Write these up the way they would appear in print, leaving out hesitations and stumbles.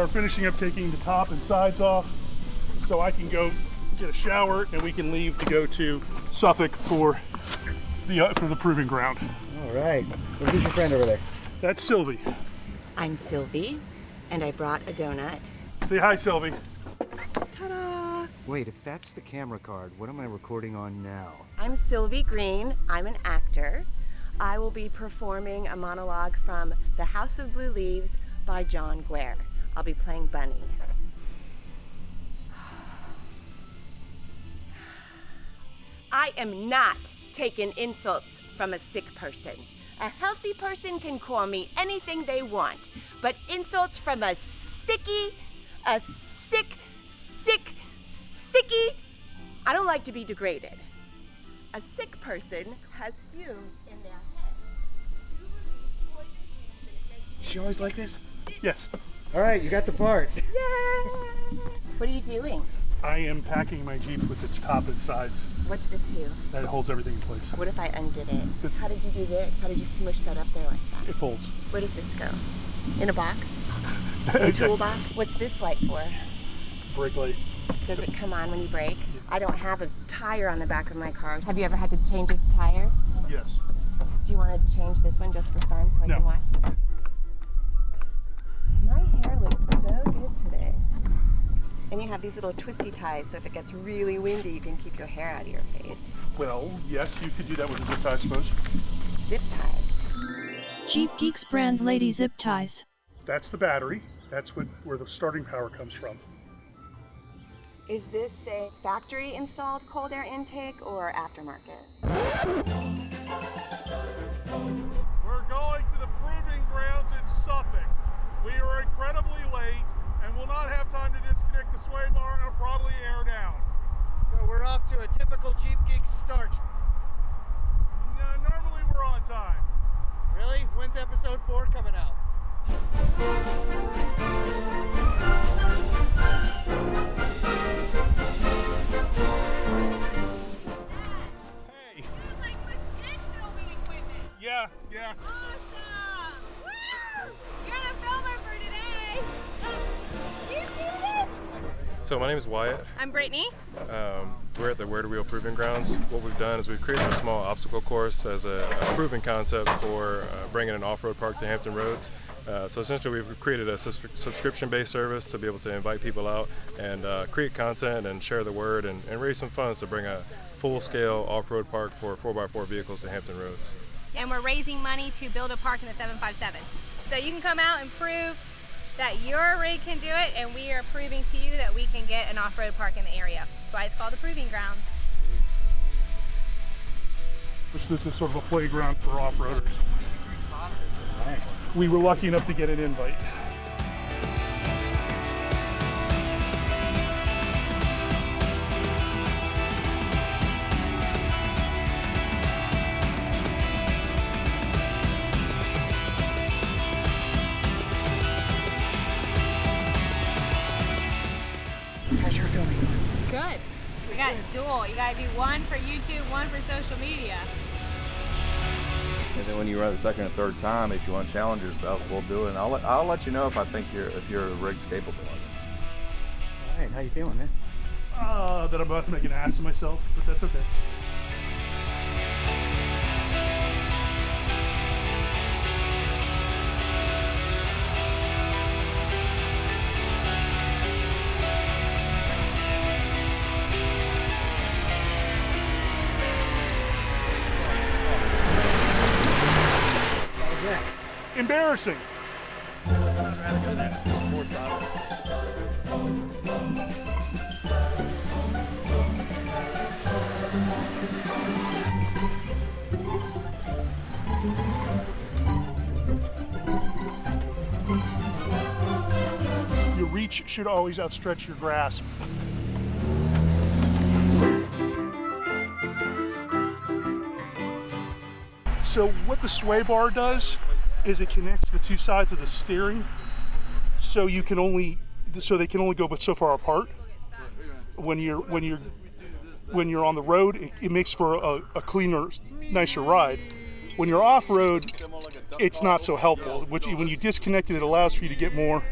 are finishing up taking the top and sides off so I can go get a shower and we can leave to go to Suffolk for the proving ground. All right. Well, who's your friend over there? That's Sylvie. I'm Sylvie, and I brought a donut. Say hi, Sylvie. Ta-da! Wait, if that's the camera card, what am I recording on now? I'm Sylvie Green. I'm an actor. I will be performing a monologue from The House of Blue Leaves by John Guare. I'll be playing Bunny. I am not taking insults from a sick person. A healthy person can call me anything they want, but insults from a sickie, sickie, I don't like to be degraded. A sick person has fumes in their head. Is she always like this? Yes. All right, you got the part. Yay! What are you doing? I am packing my Jeep with its top and sides. What's this do? That holds everything in place. What if I undid it? How did you do this? How did you smush that up there like that? It folds. Where does this go? In a box? In a toolbox? What's this light for? Brake light. Does it come on when you brake? I don't have a tire on the back of my car. Have you ever had to change a tire? Yes. Do you want to change this one just for fun so I can watch? My hair looks so good today. And you have these little twisty ties, so if it gets really windy, you can keep your hair out of your face. Well, yes, you could do that with a zip tie, I suppose. Zip ties. Cheap Geeks brand lady zip ties. That's the battery. That's where the starting power comes from. Is this a factory installed cold air intake or aftermarket? We're going to the proving grounds in Suffolk. We are incredibly late and will not have time to disconnect the sway bar and probably air down. So we're off to a typical Jeep Geeks start. No, normally we're on time. Really? When's episode 4 coming out? Hey. Like legit filming equipment. Yeah. Awesome! Woo! You're the filmer for today. Do you see this? So my name is Wyatt. I'm Brittany. We're at the Where to Wheel Proving Grounds. What we've done is we've created a small obstacle course as a proving concept for bringing an off-road park to Hampton Roads. So essentially we've created a subscription-based service to be able to invite people out and create content and share the word and raise some funds to bring a full-scale off-road park for 4x4 vehicles to Hampton Roads. And we're raising money to build a park in the 757. So you can come out and prove that your rig can do it, and we are proving to you that we can get an off-road park in the area. That's why it's called the Proving Grounds. This is sort of a playground for off-roaders. We were lucky enough to get an invite. How's your filming? Good. We got dual. You gotta do one for YouTube, one for social media. And then when you run the second and third time, if you want to challenge yourself, we'll do it. And I'll let you know if I think your rig's capable of it. All right, how you feeling, man? That I'm about to make an ass of myself, but that's okay. Embarrassing. Your reach should always outstretch your grasp. So what the sway bar does is it connects the two sides of the steering, so they can only go but so far apart. When you're on the road, it makes for a cleaner, nicer ride. When you're off road, it's not so helpful. When you disconnect it, it allows for you to get more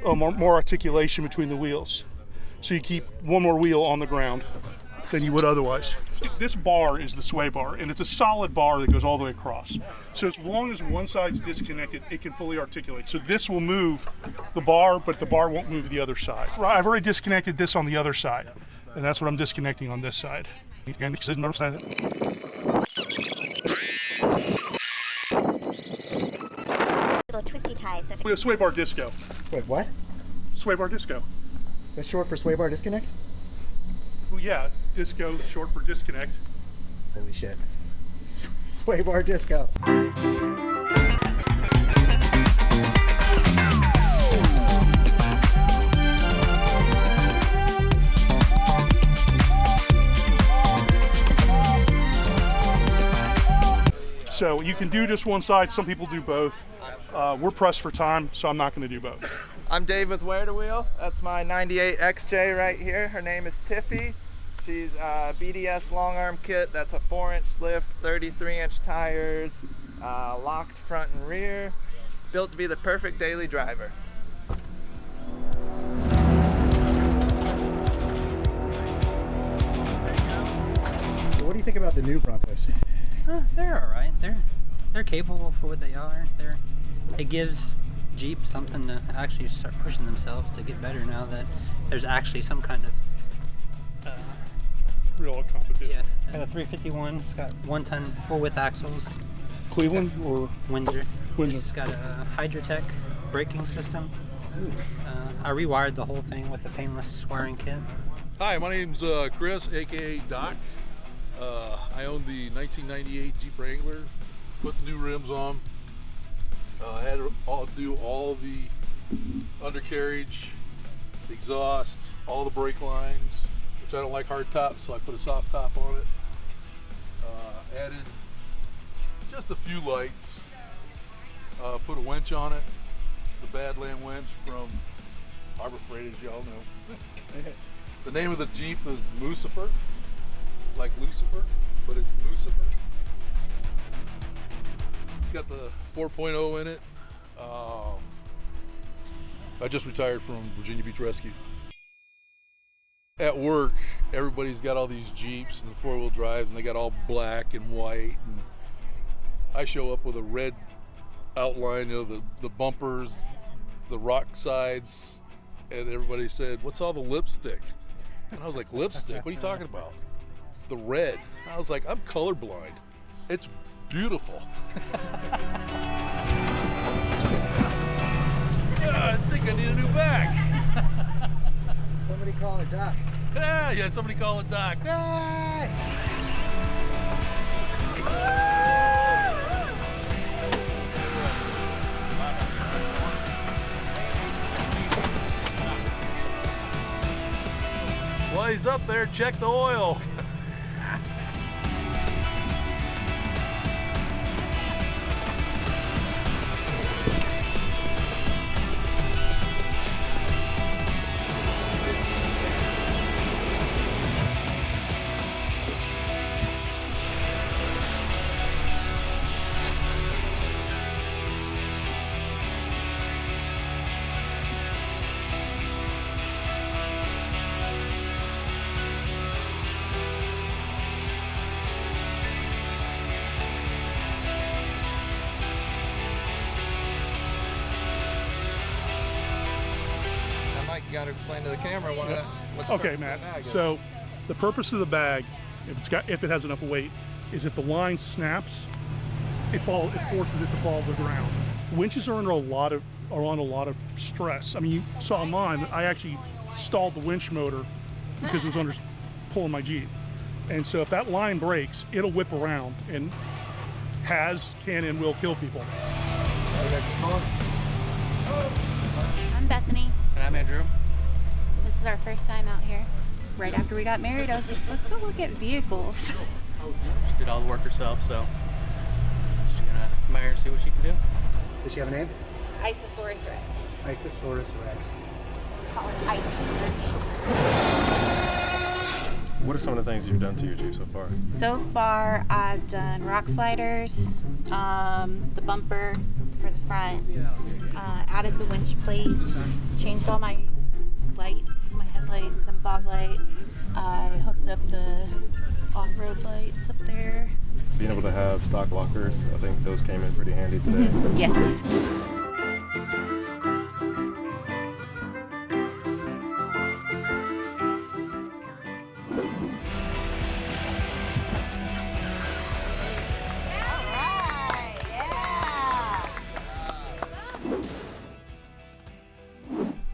more articulation between the wheels. So you keep one more wheel on the ground than you would otherwise. This bar is the sway bar, and it's a solid bar that goes all the way across. So as long as one side's disconnected, it can fully articulate. So this will move the bar, but the bar won't move the other side. I've already disconnected this on the other side, and that's what I'm disconnecting on this side. Little twisty ties. We have sway bar disco. Wait, what? Sway bar disco. That's short for sway bar disconnect? Well, yeah, disco, short for disconnect. Holy shit. Sway bar disco. So you can do just one side. Some people do both. We're pressed for time, so I'm not going to do both. I'm Dave with Where to Wheel. That's my 98 XJ right here. Her name is Tiffy. She's a BDS long arm kit. That's a 4-inch lift, 33-inch tires, locked front and rear. She's built to be the perfect daily driver. What do you think about the new Broncos? They're all right. They're capable for what they are. It gives Jeep something to actually start pushing themselves to get better now that there's actually some kind of Real competition. yeah. Got a 351. It's got 1-ton full-width axles. Cleveland or Windsor. Windsor. It's got a Hydrotech braking system. I rewired the whole thing with a painless wiring kit. Hi, my name's Chris, aka Doc. I own the 1998 Jeep Wrangler. Put the new rims on. I had to do all the undercarriage, the exhausts, all the brake lines, which I don't like hard tops, so I put a soft top on it. Added just a few lights. Put a winch on it, the Badland winch from Harbor Freight, as y'all know. The name of the Jeep is Lucifer, like Lucifer, but it's Lucifer. It's got the 4.0 in it. I just retired from Virginia Beach Rescue. At work, everybody's got all these Jeeps and the 4-wheel drives, and they got all black and white. And I show up with a red outline, the bumpers, the rock sides, and everybody said, "What's all the lipstick?" And I was like, "Lipstick? What are you talking about?" The red. I was like, "I'm colorblind. It's beautiful." I think I need a new bag. Somebody call it Doc. Yeah, somebody call it Doc. Hey! While he's up there, check the oil. You got to explain to the camera what the Okay, purpose of Matt. the bag is. So the purpose of the bag, if it has enough weight, is if the line snaps, it forces it to fall to the ground. Winches are on a lot of stress. I mean, you saw mine. I actually stalled the winch motor because it was pulling my Jeep. And so if that line breaks, it'll whip around and can and will kill people. I'm Bethany. And I'm Andrew. This is our first time out here. Right after we got married, I was like, let's go look at vehicles. She did all the work herself, so she's gonna come out here and see what she can do. Does she have a name? Isosaurus Rex. Isosaurus Rex. Call it Ice. What are some of the things you've done to your Jeep so far? So far, I've done rock sliders, the bumper, for the front. Added the winch plate. Changed all my lights, my headlights and fog lights. I hooked up the off-road lights up there. Being able to have stock lockers, I think those came in pretty handy today. Yes.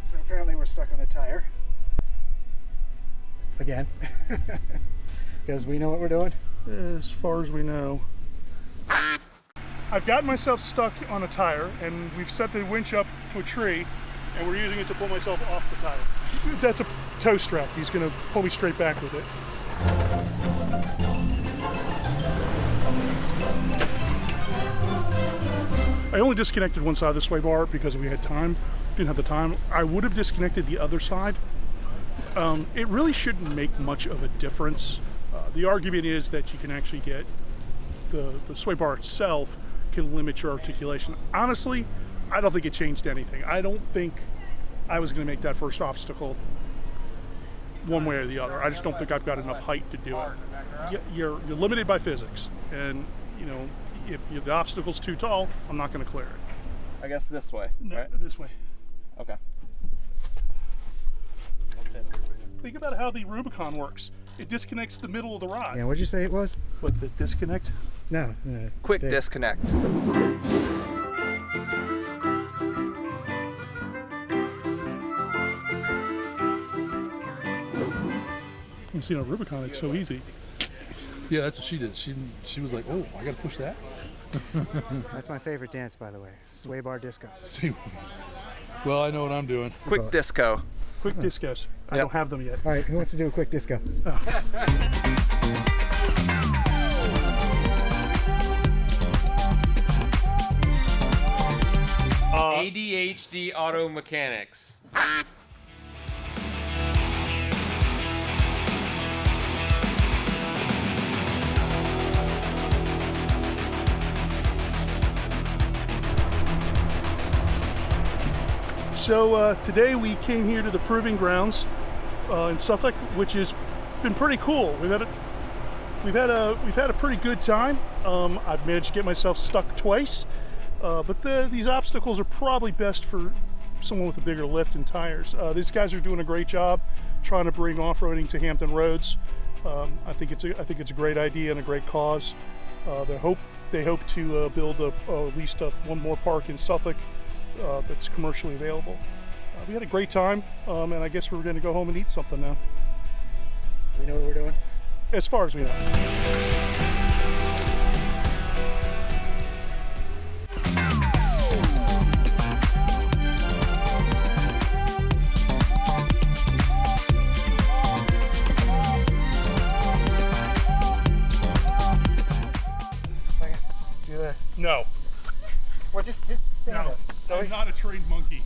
So apparently we're stuck on a tire. Again. Because we know what we're doing. As far as we know. I've gotten myself stuck on a tire, and we've set the winch up to a tree, and we're using it to pull myself off the tire. That's a tow strap. He's going to pull me straight back with it. I only disconnected one side of the sway bar because we had time. Didn't have the time. I would have disconnected the other side. It really shouldn't make much of a difference. The argument is that you can actually get the sway bar itself can limit your articulation. Honestly, I don't think it changed anything. I don't think I was going to make that first obstacle one way or the other. I just don't think I've got enough height to do it. You're limited by physics, and you know, if the obstacle's too tall, I'm not going to clear it. I guess this way, No, right? this way. Okay. Think about how the Rubicon works. It disconnects the middle of the rod. Yeah, what'd you say it was? What, the disconnect? No. Quick disconnect. You see, on Rubicon, it's so easy. Yeah, that's what she did. She was like, oh, I got to push that. That's my favorite dance, by the way. Sway bar disco. See, well, I know what I'm doing. Quick disco. Quick discos. I don't have them yet. All right, who wants to do a quick disco? ADHD Auto Mechanics. So today we came here to the Proving Grounds in Suffolk, which has been pretty cool. We've had a pretty good time. I've managed to get myself stuck twice, but these obstacles are probably best for someone with a bigger lift and tires. These guys are doing a great job trying to bring off-roading to Hampton Roads. I think it's a great idea and a great cause. They hope to build at least one more park in Suffolk that's commercially available. We had a great time, and I guess we're going to go home and eat something now. We know what we're doing? As far as we know. Do that. No. Well, just stand No. up. I'm not a trained monkey.